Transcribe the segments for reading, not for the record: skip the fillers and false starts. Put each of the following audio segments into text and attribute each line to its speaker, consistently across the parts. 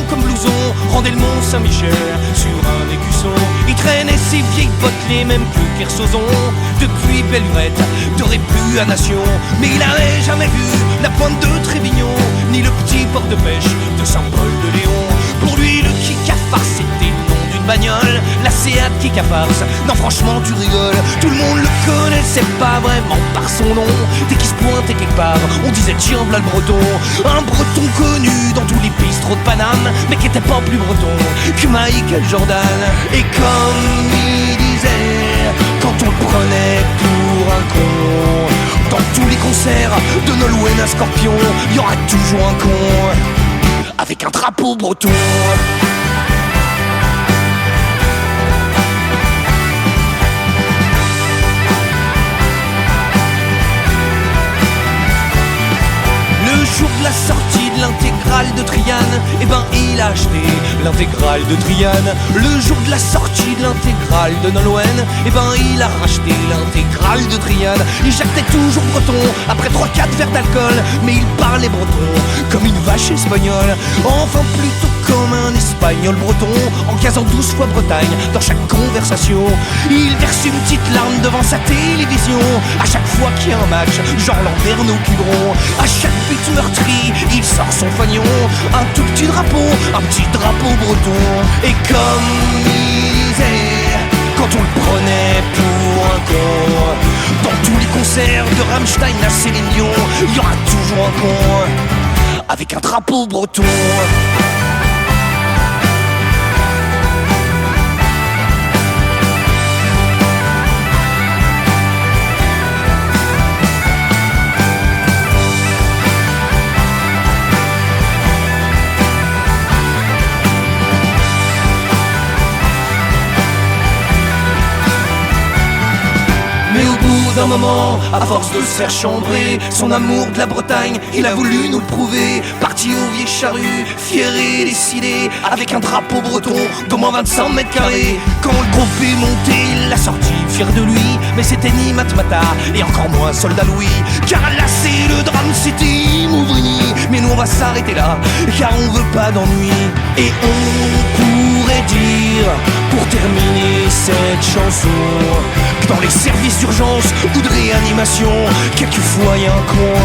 Speaker 1: comme blouson, rendait le Mont Saint-Michel sur un écusson. Il traînait ses vieilles bottes, les mêmes que Kersozon. Depuis belle lurette, d'aurait plus à Nation. Mais il avait jamais vu la pointe de Trévignon, ni le petit port de pêche de Saint-Paul-de-Léon. Pour lui, le Kikafar, c'était le nom d'une bagnole, la Seat Kikafars. Non, franchement, tu rigoles, tout le monde le connaissait pas vraiment par son nom. Dès qu'il se pointait quelque part, on disait tiens, v'là le breton. Un breton connu dans tous les bistrots de Paname, mais qui était pas plus breton que Michael Jordan. Et comme il disait, quand on le prenait pour un con, dans tous les concerts de Nolwenn à Scorpion, y aura toujours un con avec un drapeau breton. Le jour de la sortie de l'intégrale de Triane, eh ben il a acheté l'intégrale de Triane. Le jour de la sortie de l'intégrale de Nolwenn, eh ben il a racheté l'intégrale de Triane. Il jactait toujours breton après 3-4 verres d'alcool, mais il parlait breton comme une vache espagnole. Enfin plutôt comme un espagnol breton, en casant 12 fois Bretagne dans chaque conversation. Il verse une petite larme devant sa télévision à chaque fois qu'il y a un match, genre Landerneau-Quiberon. À chaque but meurtri, il sort son fagnon, un tout petit drapeau, un petit drapeau breton. Et comme il disait, quand on le prenait pour un con, dans tous les concerts de Rammstein à Céline Dion, il y aura toujours un con avec un drapeau breton. D'un moment, à force de se faire chambrer, son amour de la Bretagne, il a voulu nous le prouver. Parti au vieil charrue, fier et décidé, avec un drapeau breton d'au moins 25 mètres carrés. Quand le groupe est monté, il l'a sorti, fier de lui. Mais c'était ni Matmata, et encore moins Soldat Louis. Car là c'est le drame, c'était Mouvigny. Mais nous on va s'arrêter là, car on veut pas d'ennui. Et on pourrait dire, pour terminer cette chanson, que dans les services d'urgence ou de réanimation, quelquefois y'a un con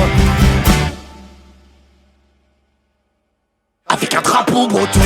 Speaker 1: avec un drapeau breton.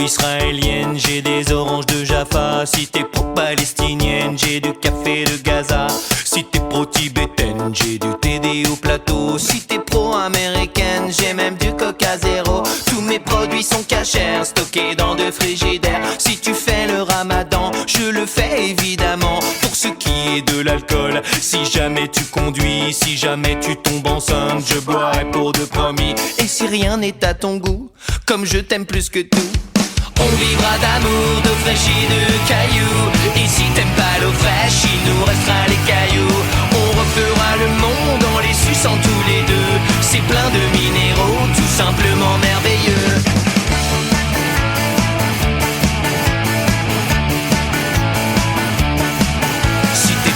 Speaker 2: Israélienne, j'ai des oranges de Jaffa. Si t'es pro-palestinienne, j'ai du café de Gaza. Si t'es pro-tibétaine, j'ai du TD au plateau. Si t'es pro-américaine, j'ai même du Coca Zéro. Tous mes produits sont cachers, stockés dans de frigidaires. Si tu fais le ramadan, je le fais évidemment. Pour ce qui est de l'alcool, si jamais tu conduis, si jamais tu tombes enceinte, je boirai pour de promis. Et si rien n'est à ton goût, comme je t'aime plus que tout, on vivra d'amour, d'eau fraîche et de cailloux. Et si t'aimes pas l'eau fraîche, il nous restera les cailloux. On refera le monde en les suçant tous les deux. C'est plein de minéraux, tout simplement merveilleux. Si t'es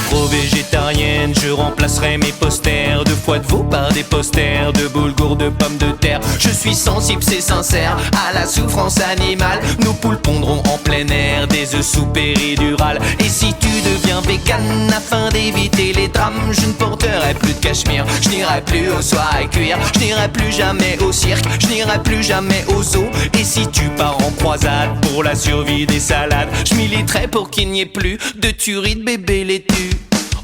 Speaker 2: remplacerai mes posters de foie de veau par des posters de boulgour de pommes de terre. Je suis sensible, c'est sincère, à la souffrance animale. Nos poules pondront en plein air des œufs sous péridurale. Et si tu deviens vegan afin d'éviter les drames, je ne porterai plus de cachemire, je n'irai plus aux soirées cuir, je n'irai plus jamais au cirque, je n'irai plus jamais au zoo. Et si tu pars en croisade pour la survie des salades, je militerai pour qu'il n'y ait plus de tueries de bébés laitus.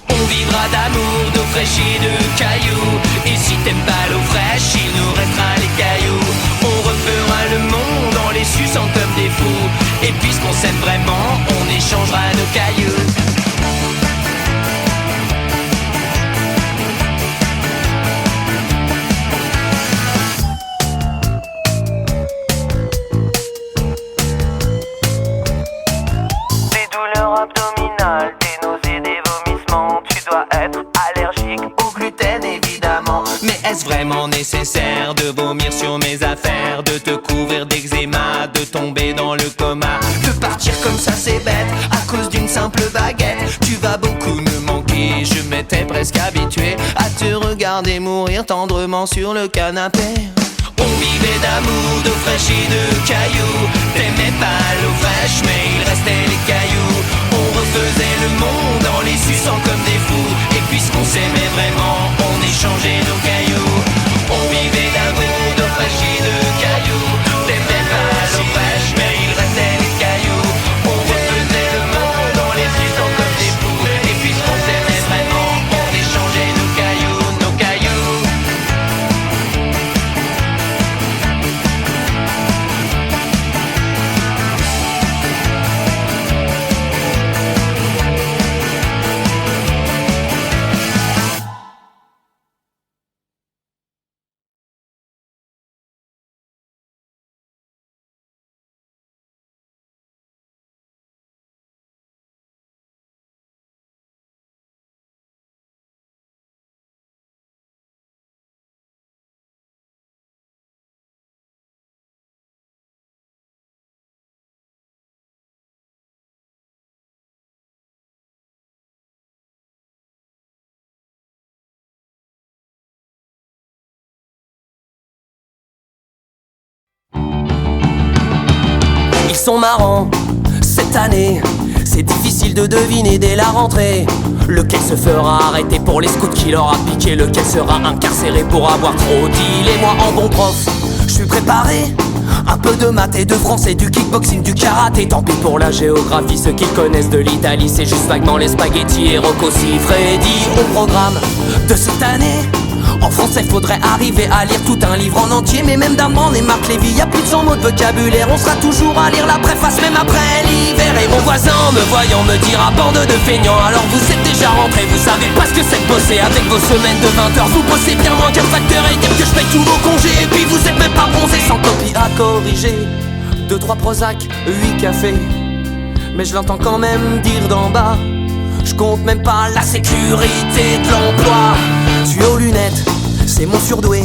Speaker 2: On vivra d'amour, d'eau fraîche et de cailloux. Et si t'aimes pas l'eau fraîche, il nous restera les cailloux. On refera le monde en les suçant comme des fous. Et puisqu'on s'aime vraiment, on échangera nos cailloux.
Speaker 3: Des douleurs abdominales, des nausées, des vomissements. Tu dois être allergique au gluten évidemment.
Speaker 2: Mais est-ce vraiment nécessaire de vomir sur mes affaires, de te couvrir d'eczéma, de tomber dans le coma, de partir comme ça c'est bête, à cause d'une simple baguette? Tu vas beaucoup me manquer, je m'étais presque habitué à te regarder mourir tendrement sur le canapé. On vivait d'amour, d'eau fraîche et de cailloux. T'aimais pas l'eau fraîche mais il restait les cailloux. On refaisait le monde en les suçant comme des fous. Et puisqu'on s'aimait vraiment, on échangeait nos cailloux. On vivait d'amour, d'eau fraîche et de cailloux. T'aimais pas l'eau fraîche mais il restait les cailloux. On refaisait le monde en les suçant comme des fous. Et puisqu'on s'aimait vraiment, on échangeait nos cailloux, nos cailloux.
Speaker 1: Ils sont marrants, cette année, c'est difficile de deviner dès la rentrée lequel se fera arrêter pour les scouts qui leur a piqué, lequel sera incarcéré pour avoir trop dit. Et moi en bon prof, je suis préparé. Un peu de maths et de français, du kickboxing, du karaté. Tant pis pour la géographie, ceux qui connaissent de l'Italie, c'est juste vaguement les spaghettis et Rocco Siffredi. Au programme de cette année, en français faudrait arriver à lire tout un livre en entier. Mais même d'Armand et Marc Lévy, y'a plus de 100 mots de vocabulaire. On sera toujours à lire la préface même après l'hiver. Et mon voisin me voyant me dira bande de feignants. Alors vous êtes déjà rentrés, vous savez pas ce que c'est de bosser. Avec vos semaines de 20 heures, vous bossez bien moins qu'un facteur. Et dire que je paye tous vos congés. Et puis vous êtes même pas bronzés, sans copie à corriger. 2-3 Prozac, 8 cafés. Mais je l'entends quand même dire d'en bas. Je compte même pas la sécurité de l'emploi. Tu es aux lunettes, c'est mon surdoué.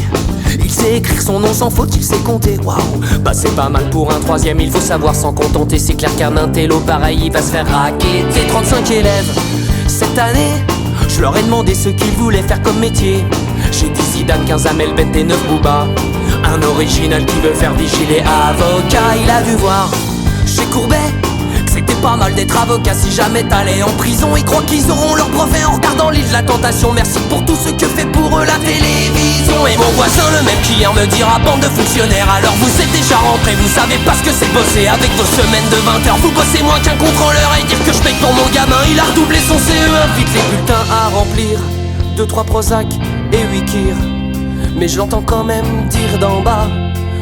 Speaker 1: Il sait écrire son nom sans faute, il sait compter. Waouh, bah c'est pas mal pour un troisième, il faut savoir s'en contenter. C'est clair qu'un intello pareil, il va se faire raqueter. 35 élèves, cette année, je leur ai demandé ce qu'ils voulaient faire comme métier. J'ai dit Zidane, 15 Amel, Bent et 9 Booba. Un original qui veut faire vigiler avocat. Il a dû voir chez Courbet que c'était pas mal d'être avocat si jamais t'allais en prison. Ils croient qu'ils auront leur brevet en regardant l'île de la tentation. Merci pour tout ce que fait pour eux la télévision. Et mon voisin le même qui hier me dira bande de fonctionnaires. Alors vous êtes déjà rentrés, vous savez pas ce que c'est bosser. Avec vos semaines de 20 heures, vous bossez moins qu'un contrôleur. Et dire que je paye pour mon gamin, il a redoublé son CE1. Vite les bulletins à remplir, 2-3 Prozac et 8 Kir. Mais je l'entends quand même dire d'en bas.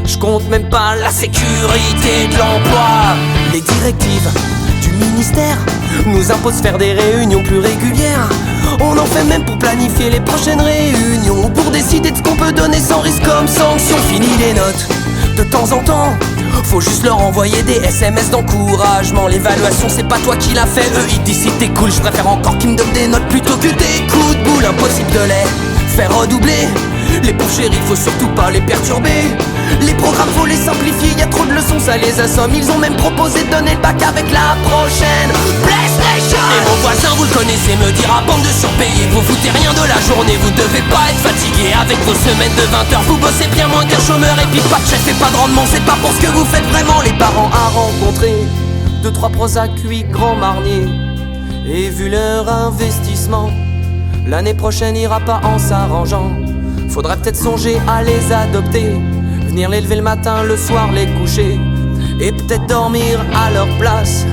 Speaker 1: Je compte même pas la sécurité de l'emploi. Les directives du ministère nous imposent faire des réunions plus régulières. On en fait même pour planifier les prochaines réunions, pour décider de ce qu'on peut donner sans risque comme sanction. Fini les notes de temps en temps, faut juste leur envoyer des SMS d'encouragement. L'évaluation c'est pas toi qui l'as fait, eux ils disent si t'es cool. Je préfère encore qu'ils me donnent des notes plutôt que des coups de boule. Impossible de les faire redoubler. Les pauvres chéris faut surtout pas les perturber. Les programmes faut les simplifier, y a trop de leçons ça les assomme. Ils ont même proposé de donner le bac avec la prochaine PlayStation. Et mon voisin, vous le connaissez, me dira bande de surpayés. Vous foutez rien de la journée, vous devez pas être fatigué. Avec vos semaines de 20 heures, vous bossez bien moins qu'un chômeur. Et puis pas de chef et pas de rendement, c'est pas pour ce que vous faites vraiment. Les parents à rencontrer, 2-3 Prozac, 8 grands marniers. Et vu leur investissement, l'année prochaine ira pas en s'arrangeant. Faudrait peut-être songer à les adopter, venir les lever le matin, le soir les coucher, et peut-être dormir à leur place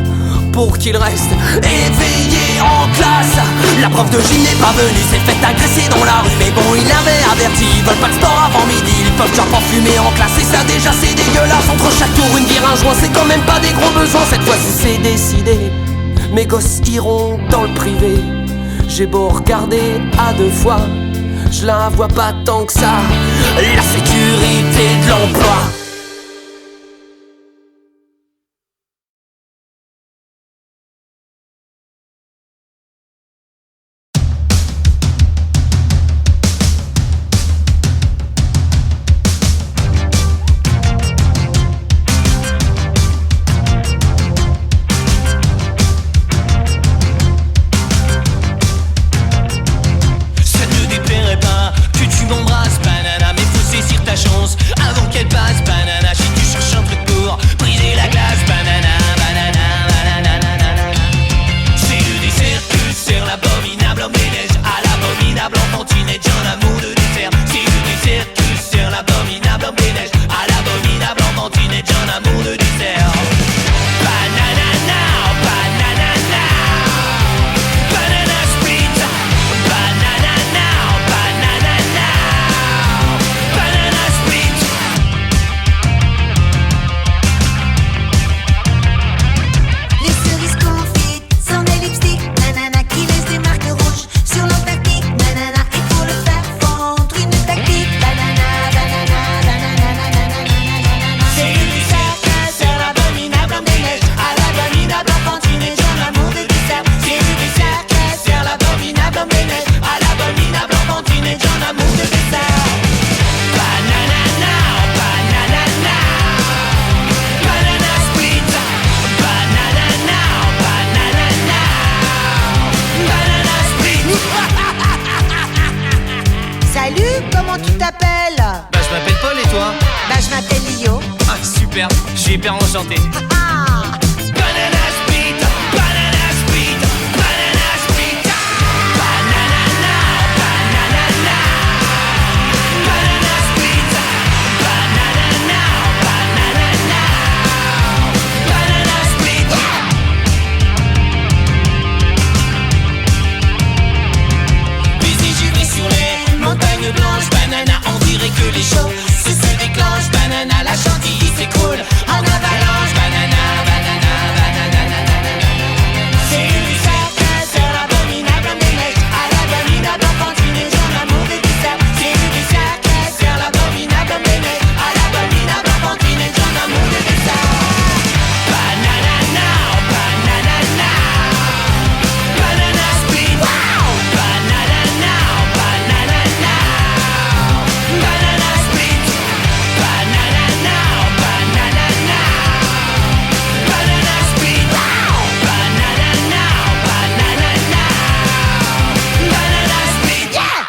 Speaker 1: pour qu'ils restent éveillés en classe. La prof de gym n'est pas venue, s'est fait agresser dans la rue. Mais bon, il avait averti, ils veulent pas de sport avant midi. Ils peuvent genre pas fumer en classe, et ça déjà c'est dégueulasse. Entre chaque tour une bière, un joint, c'est quand même pas des gros besoins. Cette fois-ci c'est décidé, mes gosses iront dans le privé. J'ai beau regarder à 2 fois, je la vois pas tant que ça, la sécurité de l'emploi.
Speaker 2: Je suis hyper enchanté. Banana split, banana split, banana split. Banana now, banana now. Banana split, banana now, banana now. Banana split. Mais j'y vais sur les montagnes blanches. Banana, on dirait que les choses se déclenchent. Banana, la chantilly s'écroule en avalanche. Banana, banana, banana, banana. C'est du cercle, c'est l'abominable homme des neiges. À l'abominable enfantine et j'en amour des desserts. C'est du cercle, c'est l'abominable homme des neiges. À l'abominable enfantine et j'en amour des desserts. Banana now, banana now. Banana split, wow. Banana now, banana now. Banana split, banana now, banana now. Banana split, wow. Banana now, banana now. Banana split, yeah.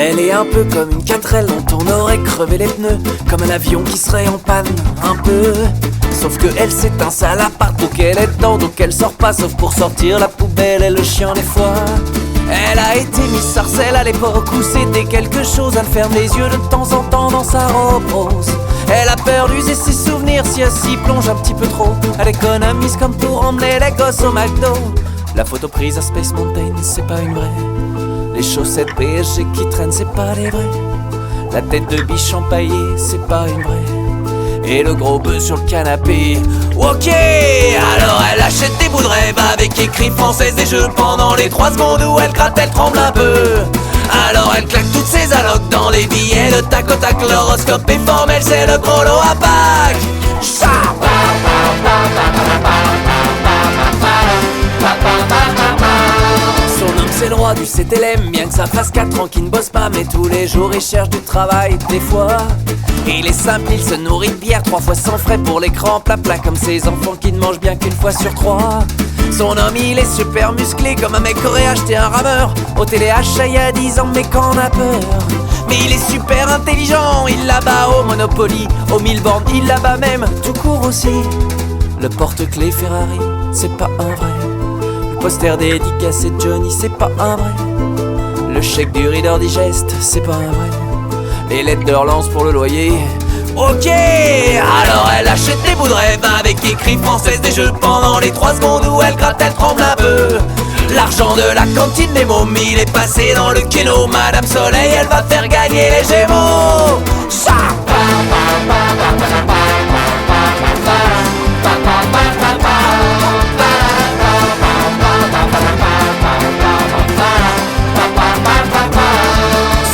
Speaker 1: Elle est un peu comme une 4L dont on aurait crevé les pneus, comme un avion qui serait en panne, un peu. Sauf que elle s'éteint, ça l'appart, donc elle est dedans, donc elle sort pas, sauf pour sortir la poubelle et le chien des fois. Elle a été Miss Sarcelle à l'époque où c'était quelque chose. Elle ferme les yeux de temps en temps dans sa robe rose. Elle a peur d'user ses souvenirs si elle s'y plonge un petit peu trop. Elle économise comme pour emmener les gosses au McDo. La photo prise à Space Mountain, c'est pas une vraie. Les chaussettes PSG qui traînent, c'est pas des vraies. La tête de biche empaillée, c'est pas une vraie. Et le gros bœuf sur le canapé. Ok, alors elle achète des bouts de rêve avec écrit française et jeux. Pendant les 3 secondes où elle gratte, elle tremble un peu. Alors elle claque toutes ses allocs dans les billets de tac au tac. L'horoscope est formel, c'est le gros lot à Pâques.
Speaker 4: le roi du CTLM, bien que ça fasse 4 ans qu'il ne bosse pas, mais tous les jours il cherche du travail, des fois. Il est simple, il se nourrit de bière 3 fois sans frais pour l'écran, plat comme ces enfants qui ne mangent bien qu'une fois sur 3. Son homme il est super musclé comme un mec qui aurait acheté un rameur au téléachat il y a 10 ans, mais qu'on a peur. Mais il est super intelligent, il là-bas au Monopoly, au Milborn, il là-bas même, tout court aussi. Le porte-clés Ferrari, c'est pas un vrai. Le poster dédicacé de Johnny, c'est pas un vrai. Le chèque du Reader Digest, c'est pas un vrai. Les lettres de relance pour le loyer. Ok, alors elle achète des bouts de rêve avec écrit française des jeux. Pendant les 3 secondes où elle gratte, elle tremble un peu. L'argent de la cantine des mômes, il est passé dans le kéno. Madame Soleil, elle va faire gagner les Gémeaux.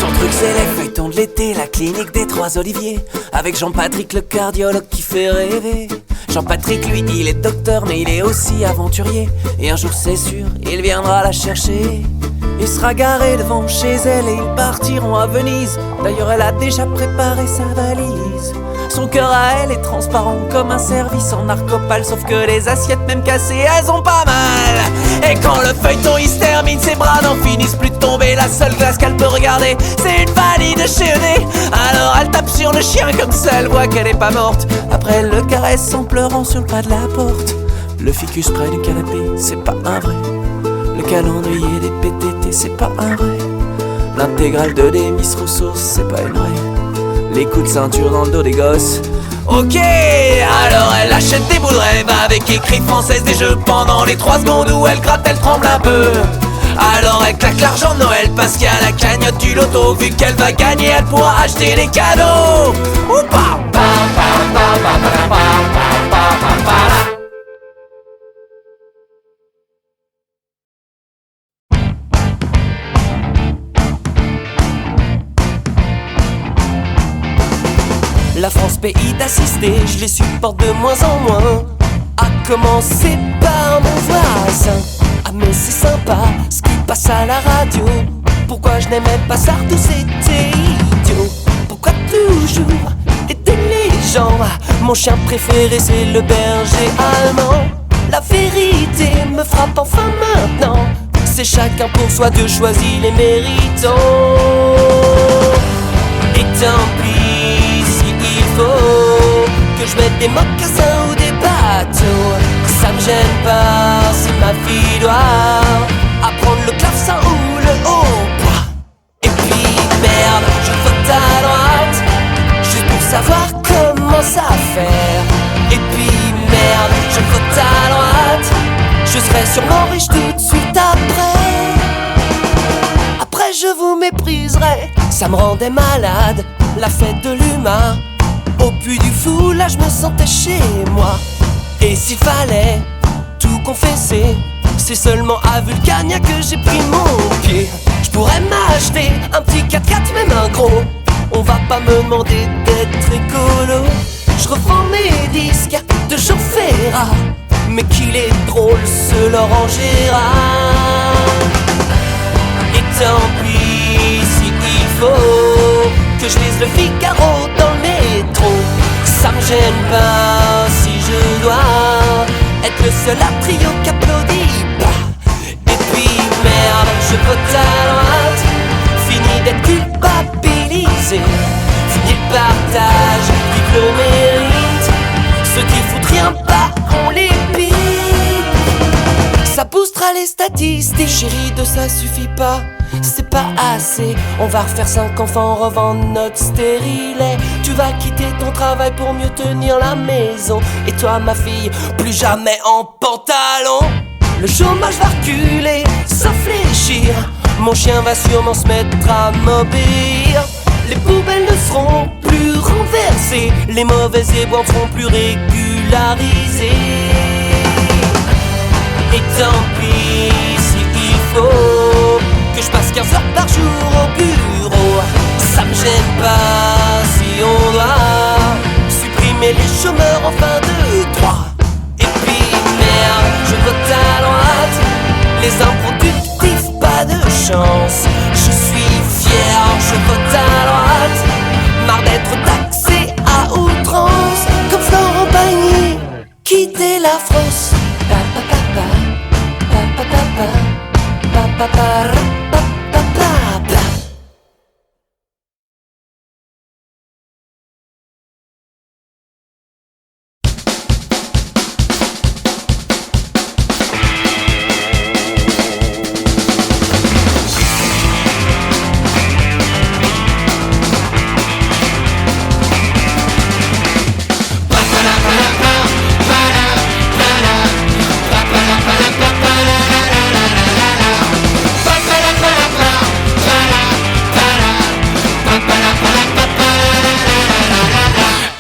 Speaker 4: Son truc c'est les feuilletons de l'été, la clinique des 3 Oliviers, avec Jean-Patrick le cardiologue qui fait rêver. Jean-Patrick lui il est docteur mais il est aussi aventurier. Et un jour c'est sûr, il viendra la chercher. Il sera garé devant chez elle et ils partiront à Venise. D'ailleurs elle a déjà préparé sa valise. Son cœur à elle est transparent comme un service en narcopale. Sauf que les assiettes même cassées elles ont pas mal. Et quand le feuilleton il se termine, ses bras n'en finissent plus de tomber. La seule glace qu'elle peut regarder c'est une valide chez ED. Alors elle tape sur le chien comme ça elle voit qu'elle est pas morte. Après elle le caresse en pleurant sur le pas de la porte. Le ficus près du canapé c'est pas un vrai. Le calendrier des PTT c'est pas un vrai. L'intégrale de Demis Rousseau c'est pas une vraie. Les coups de ceinture dans le dos des gosses. Ok, alors elle achète des bouts de rêve avec écrit française des jeux. Pendant les 3 secondes où elle gratte, elle tremble un peu. Alors elle claque l'argent de Noël parce qu'il y a la cagnotte du loto. Vu qu'elle va gagner, elle pourra acheter des cadeaux. Oupa. La France pays d'assister, je les supporte de moins en moins. À commencer par mon voisin. Ah mais c'est sympa ce qui passe à la radio. Pourquoi je n'aimais pas Sardou, c'était idiot. Pourquoi toujours aider les gens? Mon chien préféré c'est le berger allemand. La vérité me frappe enfin maintenant. C'est chacun pour soi, Dieu choisit les méritants. Et tant pis s'il faut que je mette des mocassins ou des bateaux. Ça me gêne pas si ma fille doit apprendre le clavecin ou le hautbois. Et puis merde, je vote à droite juste pour savoir comment ça faire. Et puis merde, je vote à droite, je serai sûrement riche tout de suite après. Après je vous mépriserai, ça me rendait malade. La fête de l'humain au Puy du Fou, là je me sentais chez moi. Et s'il fallait tout confesser, c'est seulement à Vulcania que j'ai pris mon pied. Je pourrais m'acheter un petit 4x4, même un gros. On va pas me demander d'être écolo. Je revends mes disques de Jean Ferrat, mais qu'il est drôle ce Laurent Gérard. Et tant pis s'il faut que je lise le Figaro dans le métro. Ça me gêne pas si je dois être le seul à trio qui applaudit pas. Et puis merde, je vote à droite, fini d'être culpabilisé. Fini le partage, vive le mérite. Ceux qui foutent rien pas, on les pique. Ça boostera les statistiques. Chérie, de ça suffit pas, c'est pas assez. On va refaire 5 enfants, revendre notre stérilet. Tu vas quitter ton travail pour mieux tenir la maison. Et toi ma fille, plus jamais en pantalon. Le chômage va reculer, sans fléchir. Mon chien va sûrement se mettre à m'obéir. Les poubelles ne seront plus renversées, les mauvais éboueurs ne seront plus régularisés. Et tant pis s'il faut que je passe 15 heures par jour au bureau. Ça me gêne pas si on doit supprimer les chômeurs en fin de droit. Et puis merde, je vote à droite, les improductifs, pas de chance. Je suis fier, je vote à droite. Marre d'être taxé à outrance. Comme Florent Pagny, quitter la France. Pa pa pa pa, pa pa pa pa, pa pa pa ra, pa pa pa pa.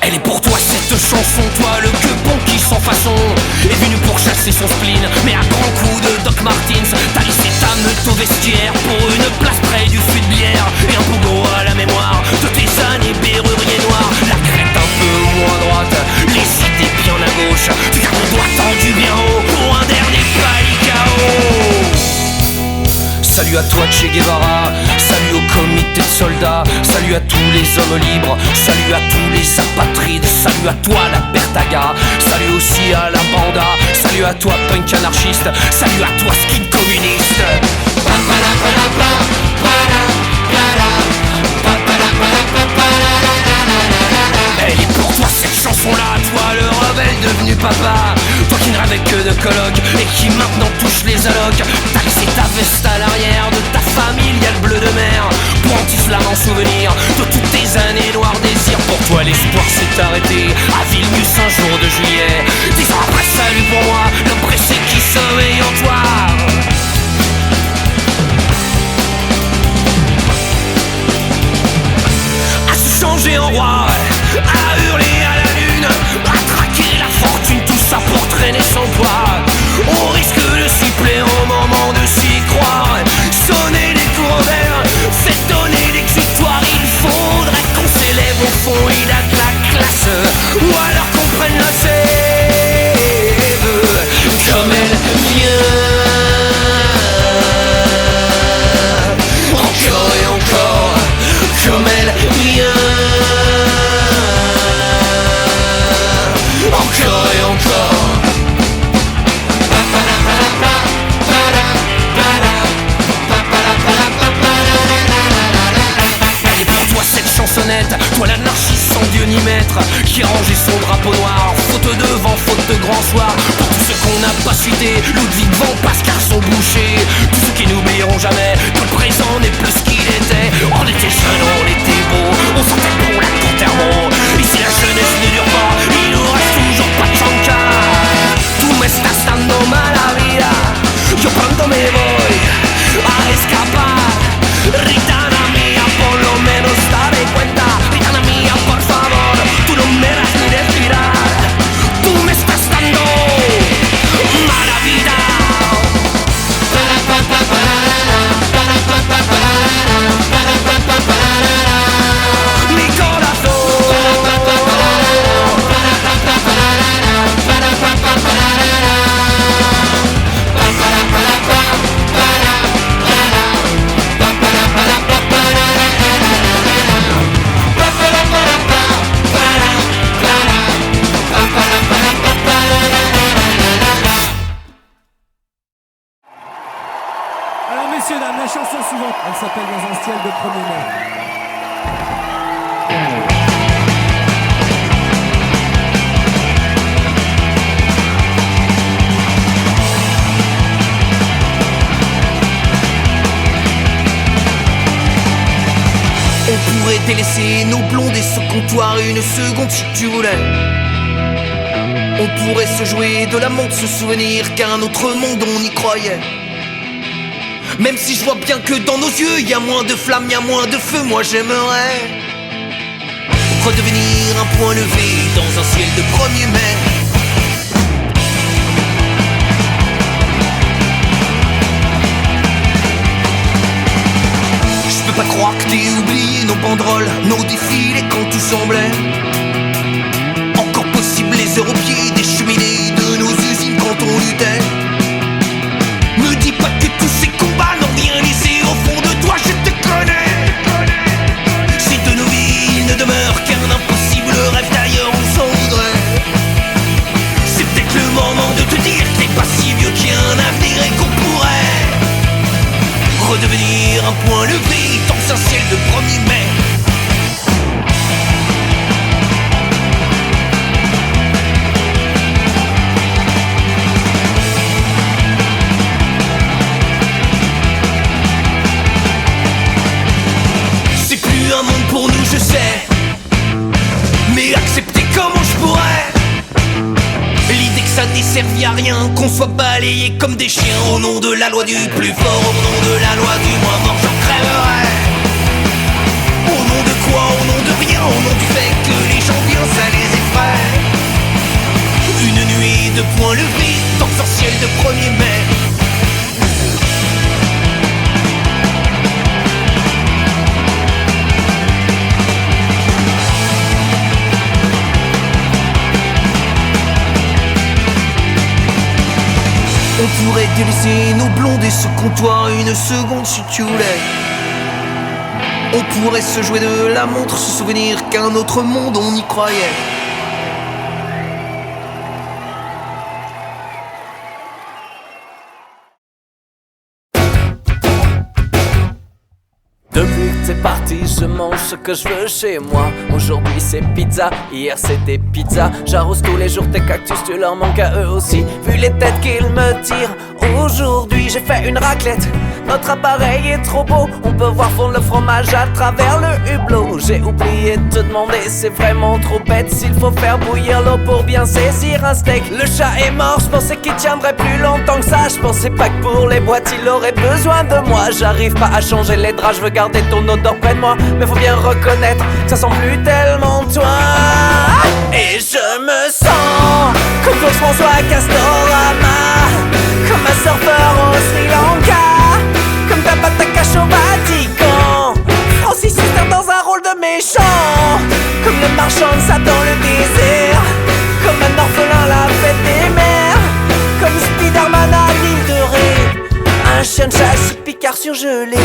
Speaker 1: Elle est pour toi cette chanson, toi le gueupon qui sans façon est venu pour chasser son spleen, mais à grands coups de Doc Martins. T'as laissé ta meute au vestiaire pour une place près du fût de bière et un pogo à la mémoire de tes années berruriers noirs. La crête un peu moins droite, les idées bien à gauche. Tu gardes le doigt tendu bien haut pour un dernier palicao. Salut à toi Che Guevara, salut au comité de soldats, salut à tous les hommes libres, salut à tous les apatrides, salut à toi la Bertaga, salut aussi à la banda, salut à toi punk anarchiste, salut à toi skin communiste. Elle est pour toi cette chanson-là, toi le rebelle devenu papa, toi qui ne rêvais que de colloques et qui maintenant touche les allocs. T'as laissé ta veste à l'arrière de ta familiale bleu de mer pour anti-flamme en souvenir de toutes tes années noires désirs. Pour toi l'espoir s'est arrêté à Vilnius un jour de juillet. 10 ans après salut pour moi, l'homme pressé qui sommeille en toi. À se changer en roi, à hurler à la lune, à traquer la fortune, tout ça pour traîner son poids. On risque de s'y plaire au moment de s'y croire. Sonner les cours verts, fait donner l'exutoire. Il faudrait qu'on s'élève au fond, il a de la classe, ou alors qu'on prenne la sève comme elle vient. Encore et encore, comme elle vient. Encore et encore. Elle est pour toi cette chansonnette, toi l'anarchiste sans Dieu ni maître, qui a rangé son drapeau noir, faute de vent, faute de grand soir. Pour tous ceux qu'on n'a pas cité, Ludwig van Pascal sont bouchés, tous ceux qui n'oublieront jamais que le présent n'est plus ce qu'il était. On était jeunes, on était beaux, on sentait bon la Contermo. Ici la jeunesse ne dure pas, il nous reste toujours pas de chanca. Tú me estás dando mala vida, yo pronto me voy a escapar. Ritana mía, por lo menos dame cuenta. Ritana mía, por favor, tú no me das ni respirar. Tú me estás dando mala vida. Mi corazón.
Speaker 5: Alors messieurs, dames, la chanson suivante, elle s'appelle Dans un ciel de 1er mai.
Speaker 1: On pourrait délaisser nos blondes et ce comptoir une seconde si tu voulais. On pourrait se jouer de la montre, se souvenir qu'à un autre monde on y croyait. Même si je vois bien que dans nos yeux y a moins de flammes, y a moins de feu, moi j'aimerais redevenir un point levé dans un ciel de 1er mai. Je peux pas croire que t'aies oublié nos banderoles, nos défilés quand tout semblait encore possible, les heures au pied des cheminées de nos usines quand on luttait. Me dis pas que tous ces combats n'ont rien laissé au fond servi à rien, qu'on soit balayé comme des chiens. Au nom de la loi du plus fort, au nom de la loi du moins fort, j'en crèverai. Au nom de quoi? Au nom de rien, au nom du fait que les gens bien ça les effraie. Une nuit de poing levé, torsorciel de 1er mai. On pourrait délaisser nos blondes et ce comptoir une seconde si tu voulais. On pourrait se jouer de la montre, se souvenir qu'un autre monde on y croyait.
Speaker 4: Depuis que t'es parti, je mange ce que je veux chez moi. Aujourd'hui c'est pizza, hier c'était pizza. J'arrose tous les jours tes cactus, tu leur manques à eux aussi. Vu les têtes qu'ils me tirent, aujourd'hui j'ai fait une raclette. Notre appareil est trop beau, on peut voir fondre le fromage à travers le hublot. J'ai oublié de te demander, c'est vraiment trop bête s'il faut faire bouillir l'eau pour bien saisir un steak. Le chat est mort, je pensais qu'il tiendrait plus longtemps que ça. Je pensais pas que pour les boîtes il aurait besoin de moi. J'arrive pas à changer les draps, je veux garder ton odeur près de moi. Mais faut bien reconnaître que ça sent plus tellement toi. Et je me sens comme Claude François Castorama, comme un surfeur au Sri Lanka, comme Tabata Cash au Vatican, Francis Huster dans un rôle de méchant, comme le marchand de sable dans le désert, comme un orphelin la fête des mères, comme Spider-Man à l'île de Ré, un chien de chasse Picard surgelé.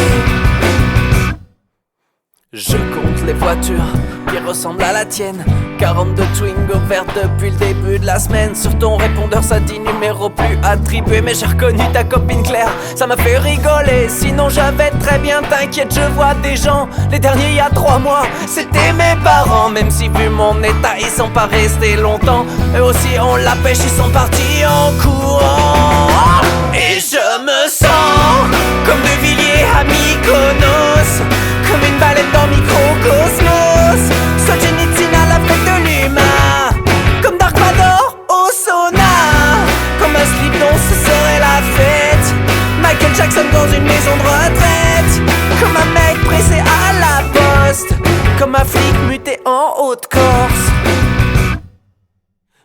Speaker 4: Je compte les voitures qui ressemblent à la tienne, 42 Twingo vertes depuis le début de la semaine. Sur ton répondeur ça dit numéro plus attribué. Mais j'ai reconnu ta copine Claire, ça m'a fait rigoler. Sinon j'avais très bien, t'inquiète, je vois des gens. Les derniers il y a 3 mois, c'était mes parents. Même si vu mon état ils sont pas restés longtemps. Eux aussi on la pêche, ils sont partis en courant. Et je me sens comme De Villiers à Mykonos, comme une baleine dans Microcosmos, Solzhenitsyn à la fête de l'humain, comme Dark Vador au sauna, comme un slip dont ce serait la fête, Michael Jackson dans une maison de retraite, comme un mec pressé à la poste, comme un flic muté en Haute-Corse.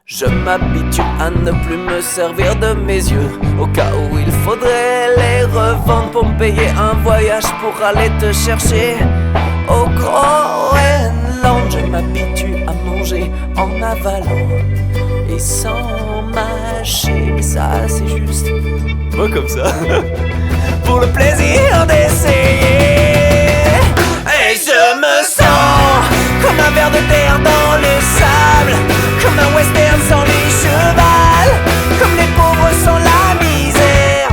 Speaker 4: Je m'habitue à ne plus me servir de mes yeux, au cas où il faudrait les revendre pour me payer un voyage pour aller te chercher au Groenland. Je m'habitue à manger en avalant et sans mâcher, mais ça c'est juste pas comme ça pour le plaisir d'essayer. Et je me sens comme un ver de terre dans le sable, comme un western sans les chevals, comme les pauvres sans la misère,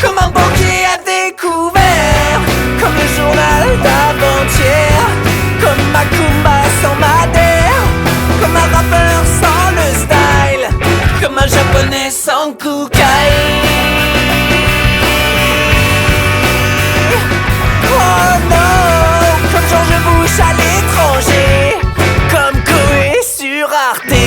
Speaker 4: comme un banquier à découvert, comme le journal d'avant-hier, comme Macumba sans Madère, comme un rappeur sans le style, comme un japonais sans Kukai. Oh non, comme George Bush à l'étranger, comme Koé sur Arte.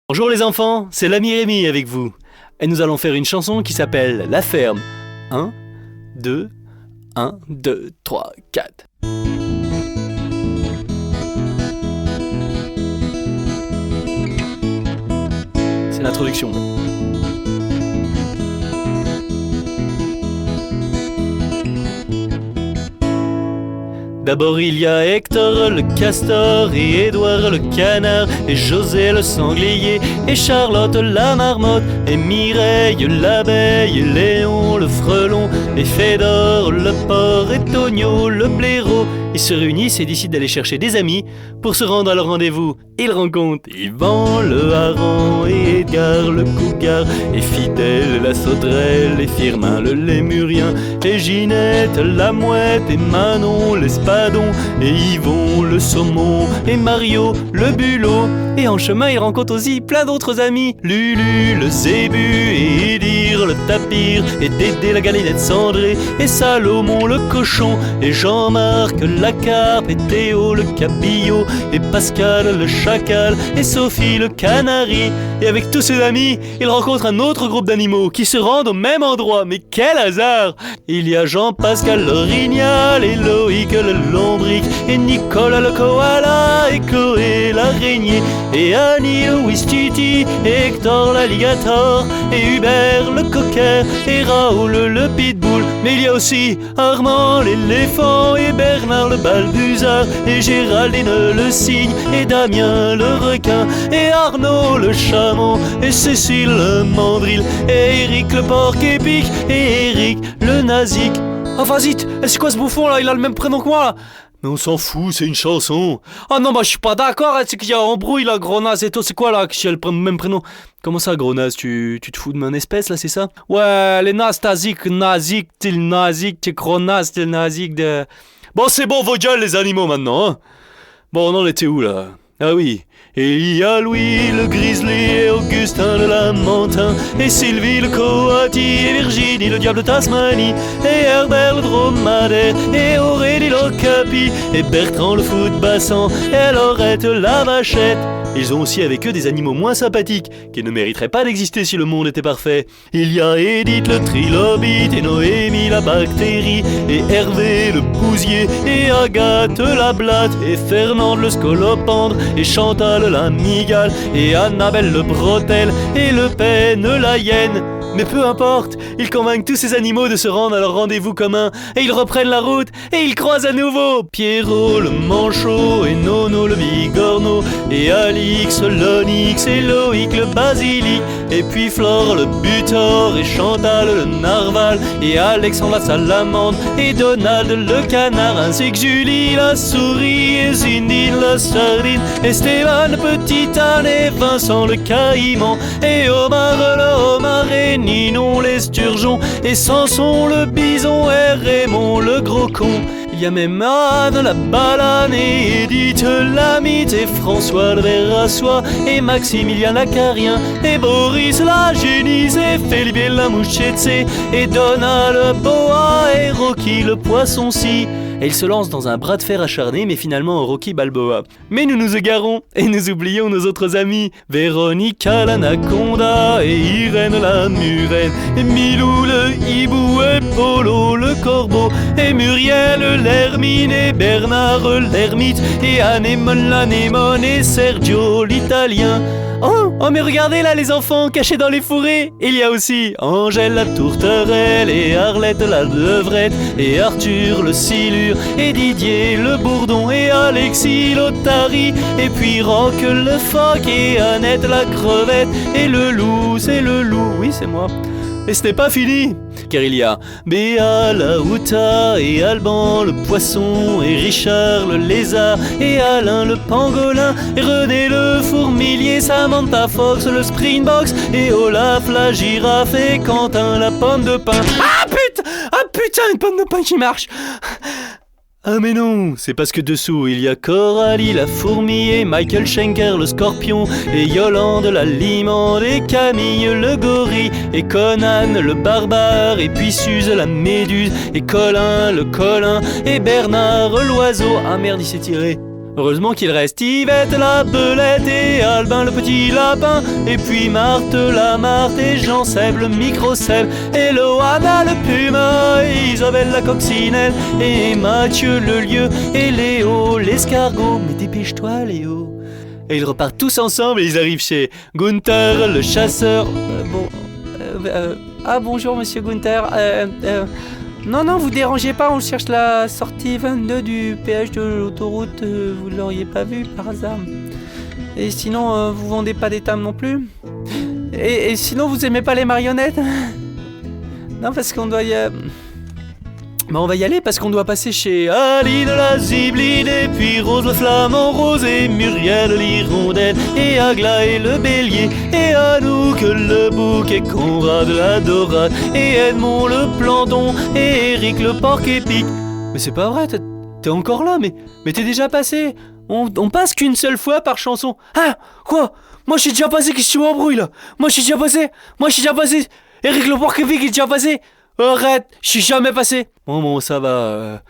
Speaker 6: Bonjour les enfants, c'est l'ami Rémi avec vous. Et nous allons faire une chanson qui s'appelle La Ferme. 1, 2, 1, 2, 3, 4. C'est l'introduction. D'abord il y a Hector le castor et Édouard le canard et José le sanglier et Charlotte la marmotte et Mireille l'abeille et Léon le frelon et Fédor le porc et Tonio le blaireau. Ils se réunissent et décident d'aller chercher des amis pour se rendre à leur rendez-vous. Ils rencontrent Yvan le hareng et Edgar le cougar et Fidèle la sauterelle et Firmin le lémurien et Ginette la mouette et Manon l'espadon et Yvon le saumon et Mario le bulot. Et en chemin ils rencontrent aussi avec plein d'autres amis. Lulu, le zébu, et Edir, le tapir, et Dédé, la galinette cendrée, et Salomon, le cochon, et Jean-Marc, la carpe, et Théo, le cabillaud, et Pascal, le chacal, et Sophie, le canari. Et avec tous ses amis, il rencontre un autre groupe d'animaux qui se rendent au même endroit. Mais quel hasard! Il y a Jean-Pascal, l'orignal, et Loïc, le lombric, et Nicolas, le koala, et Chloé, l'araignée, et Annie, le ouistiti, et Hector, l'alligator, et Hubert, le cocker, et Raoul, le pitbull. Mais il y a aussi Armand, l'éléphant, et Bernard, le balbuzard, et Géraldine, le cygne, et Damien, le requin, et Arnaud, le chameau, et Cécile, le mandril, et Eric, le porc-épic, et Eric, le nazik. Enfin zit, c'est quoi ce bouffon là? Il a le même prénom que moi là. Mais on s'en fout, c'est une chanson. Ah non, bah je suis pas d'accord, c'est qu'il y a embrouille là, gros naze et tout. C'est quoi là, qui a le même prénom? Comment ça, gros naze? Tu te fous de mon espèce là, c'est ça? Ouais, les nazes, nazik, t'es le nazik, t'es gros naze, t'es le nazik de... Bon, c'est bon, vos gueules les animaux maintenant, hein. Bon, on en était où là? Ah oui, et il y a Louis le grizzly, et Augustin le lamentin, et Sylvie le coati, et Virginie le diable de Tasmanie, et Herbert le dromadaire, et Aurélie l'ocapi, et Bertrand le footbassan, et Laurette la vachette. Ils ont aussi avec eux des animaux moins sympathiques, qui ne mériteraient pas d'exister si le monde était parfait. Il y a Edith le trilobite, et Noémie la bactérie, et Hervé le bousier, et Agathe la blatte, et Fernande le scolopendre, et Chantal la migale, et Annabelle le bretelle, et Le Pen la hyène. Mais peu importe, ils convainquent tous ces animaux de se rendre à leur rendez-vous commun, et ils reprennent la route, et ils croisent à nouveau Pierrot le manchot, et Nono le bigorneau, et Alix l'onyx, et Loïc le basilic, et puis Flore le butor, et Chantal le narval, et Alexandre la salamandre, et Donald le canard, ainsi que Julie la souris, et Zindine la sardine, et Stéphane le petit âne, et Vincent le caïman, et Omar le homard, et Ninon l'esturgeon, et Samson le bison, et Raymond le gros con. Il y a même Anne la balane, et Edith la mythe, et François le ver à soie, et Maximilien l'acarien, et Boris la génisse, et Felipe la mouchette, et Donald le boa, et Rocky le poisson-ci. Et ils se lancent dans un bras de fer acharné, mais finalement en Rocky Balboa. Mais nous nous égarons, et nous oublions nos autres amis. Véronica l'anaconda, et Irène la murène, et Milou le hibou, et Polo le corbeau, et Muriel l'hermine, et Bernard l'ermite, et Anémone l'anémone, et Sergio l'italien. Oh mais regardez là les enfants cachés dans les fourrés. Il y a aussi Angèle la tourterelle, et Arlette la levrette, et Arthur le silure, et Didier le bourdon, et Alexis l'otarie, et puis Roch le phoque, et Annette la crevette, et le loup, c'est le loup, oui c'est moi. Et ce n'est pas fini, car il y a Béa la outa, et Alban le poisson, et Richard le lézard, et Alain le pangolin, et René le fourmilier, Samantha Fox le springbox, et Olaf la girafe, et Quentin la pomme de pin. Ah putain, une pomme de pin qui marche. Ah mais non, c'est parce que dessous il y a Coralie la fourmi, et Michael Schenker le scorpion, et Yolande la limande, et Camille le gorille, et Conan le barbare, et puis Suze la méduse, et Colin le colin, et Bernard l'oiseau. Ah merde, il s'est tiré. Heureusement qu'il reste Yvette la belette, et Albin le petit lapin, et puis Marthe la marthe, et Jean-Seb le micro-seb, et Loana le puma, et Isabelle la coccinelle, et Mathieu le lieu, et Léo l'escargot. Mais dépêche-toi Léo. Et ils repartent tous ensemble, et ils arrivent chez Gunther le chasseur. Bonjour monsieur Gunther. Non, vous dérangez pas, on cherche la sortie 22 du péage de l'autoroute, vous l'auriez pas vu par hasard. Et sinon, vous vendez pas des tables non plus. Et sinon, vous aimez pas les marionnettes. Non, parce qu'on doit y... on va y aller parce qu'on doit passer chez Aline la zibeline, et puis Rose le flamant rose, et Muriel l'hirondelle, et Aglaé le bélier, et Anouk le bouc, et Conrad la dorade, et Edmond le planton, et Eric le porc-épic. Mais c'est pas vrai, t'es encore là, mais t'es déjà passé. On passe qu'une seule fois par chanson. Ah, quoi? Moi, je suis déjà passé, qu'est-ce que tu m'embrouilles, là? Moi, je suis déjà passé. Eric Le Porc-Épic est déjà passé. Arrête, je suis jamais passé. Bon, ça va.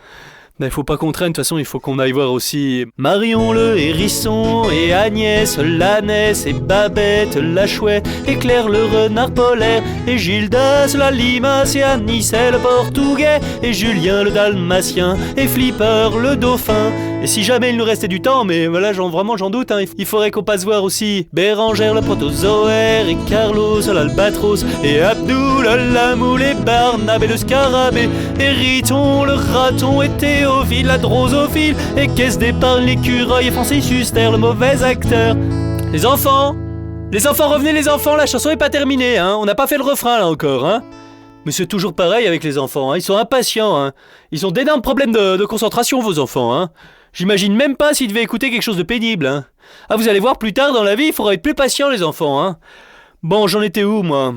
Speaker 6: Mais faut pas qu'on traîne, de toute façon, il faut qu'on aille voir aussi Marion le hérisson, et Agnès l'ânesse, et Babette la chouette, et Claire le renard polaire, et Gildas la limace, et Anicet le portugais, et Julien le dalmatien, et Flipper le dauphin. Et si jamais il nous restait du temps, mais là j'en doute, hein, il faudrait qu'on passe voir aussi Bérangère le protozoaire, et Carlos l'albatros, et Abdoul la moule, et Barnabé le scarabée, et Riton le raton, et Théophile la drosophile, et Caisse d'épargne l'écureuil, et Francis Huster le mauvais acteur. Les enfants, revenez les enfants, la chanson est pas terminée, hein, on n'a pas fait le refrain là encore, hein. Mais c'est toujours pareil avec les enfants, hein, ils sont impatients, hein. Ils ont d'énormes problèmes de concentration, vos enfants, hein. J'imagine même pas s'ils devaient écouter quelque chose de pénible, hein. Ah, vous allez voir, plus tard dans la vie, il faudra être plus patient, les enfants, hein. Bon, j'en étais où, moi?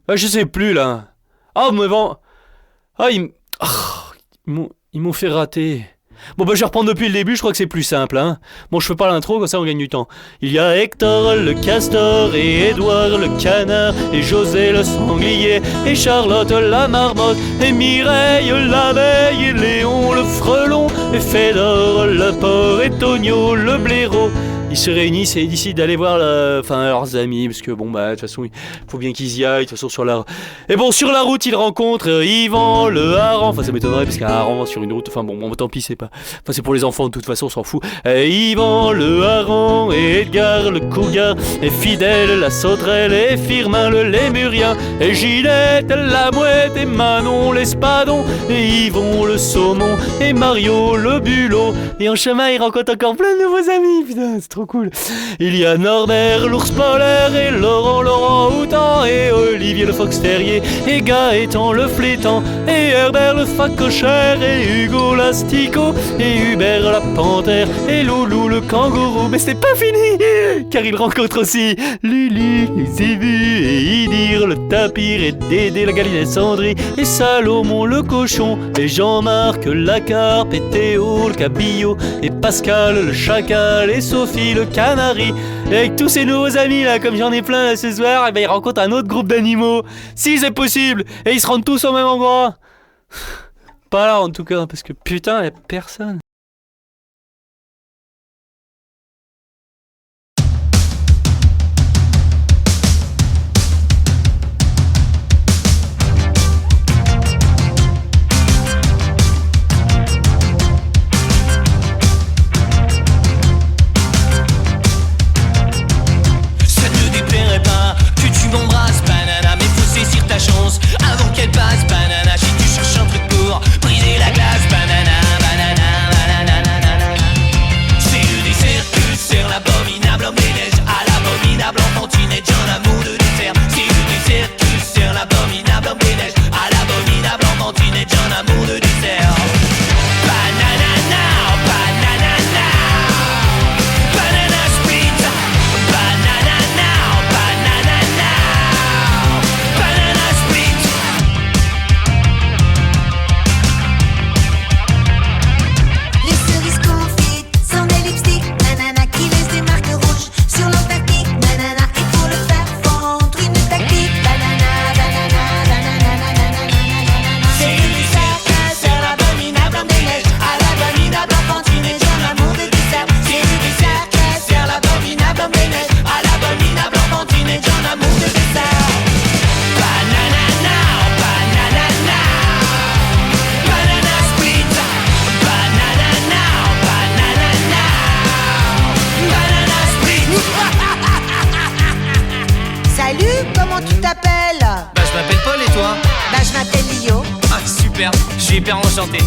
Speaker 6: Ah, je sais plus, là. Ah, mais bon... Ah, ils m'ont fait rater. Bon, je vais reprendre depuis le début, je crois que c'est plus simple, hein. Bon, je fais pas l'intro, comme ça on gagne du temps. Il y a Hector le castor, et Édouard le canard, et José le sanglier, et Charlotte la marmotte, et Mireille l'abeille, et Léon le frelon, et Fédor le porc, et Tonio le blaireau. Ils se réunissent et ils décident d'aller voir leurs amis, parce que de toute façon, il faut bien qu'ils y aillent, de toute façon, sur la route, ils rencontrent Yvan le hareng, ça m'étonnerait, parce qu'un hareng sur une route, tant pis, c'est pour les enfants, de toute façon, on s'en fout. Yvan le hareng, et Edgar le cougar, et Fidèle la sauterelle, et Firmin le lémurien, et Ginette la mouette, et Manon l'espadon, et Yvon le saumon, et Mario le bulot, et en chemin, ils rencontrent encore plein de nouveaux amis, putain, c'est trop cool. Il y a Norbert l'ours polaire, et Laurent Houtan, et Olivier le fox terrier, et Gaëtan le flétan, et Herbert le facochère, et Hugo l'asticot, et Hubert la panthère, et Loulou le kangourou. Mais c'est pas fini, car il rencontre aussi Lulu les zébus, et Idir le tapir, et Dédé la galinette cendrée, et Salomon le cochon, et Jean-Marc la carpe, et Théo le cabillaud, et Pascal le chacal, et Sophie le canari. Et avec tous ces nouveaux amis là, comme j'en ai plein là, ce soir, ils rencontrent un autre groupe d'animaux. Si c'est possible, et ils se rendent tous au même endroit. Pas là en tout cas, parce que putain, y'a personne.
Speaker 2: Avant qu'elle passe, banana, si tu cherches un truc pour briser la glace, banana, banana, banana, banana. C'est le dessert que sert l'abominable homme des neiges à l'abominable enfantinette, j'en amour de dessert. C'est le dessert que sert l'abominable homme des neiges à l'abominable enfantinette, j'en amour de dessert. Banana now, banana now, banana split, banana now, banana now, banana split.
Speaker 7: Les cerises confites sont des lipsticks, nanana, qui laissent des marques rouges sur l'Antarctique, nanana, et pour le faire fondre une tactique, banana, banana, banana, banana, banana. C'est le dessert que sert l'abominable homme des neiges à l'abominable enfantinette, j'en amour de dessert. C'est le dessert que sert l'abominable homme des neiges à l'abominable enfantinette, j'en amour de dessert.
Speaker 2: Banana now, banana now, banana split, banana now, banana now, banana split.
Speaker 7: Salut, comment tu t'appelles?
Speaker 2: Je m'appelle Paul et toi?
Speaker 7: Je m'appelle Lio.
Speaker 2: Ah super, je suis hyper enchanté.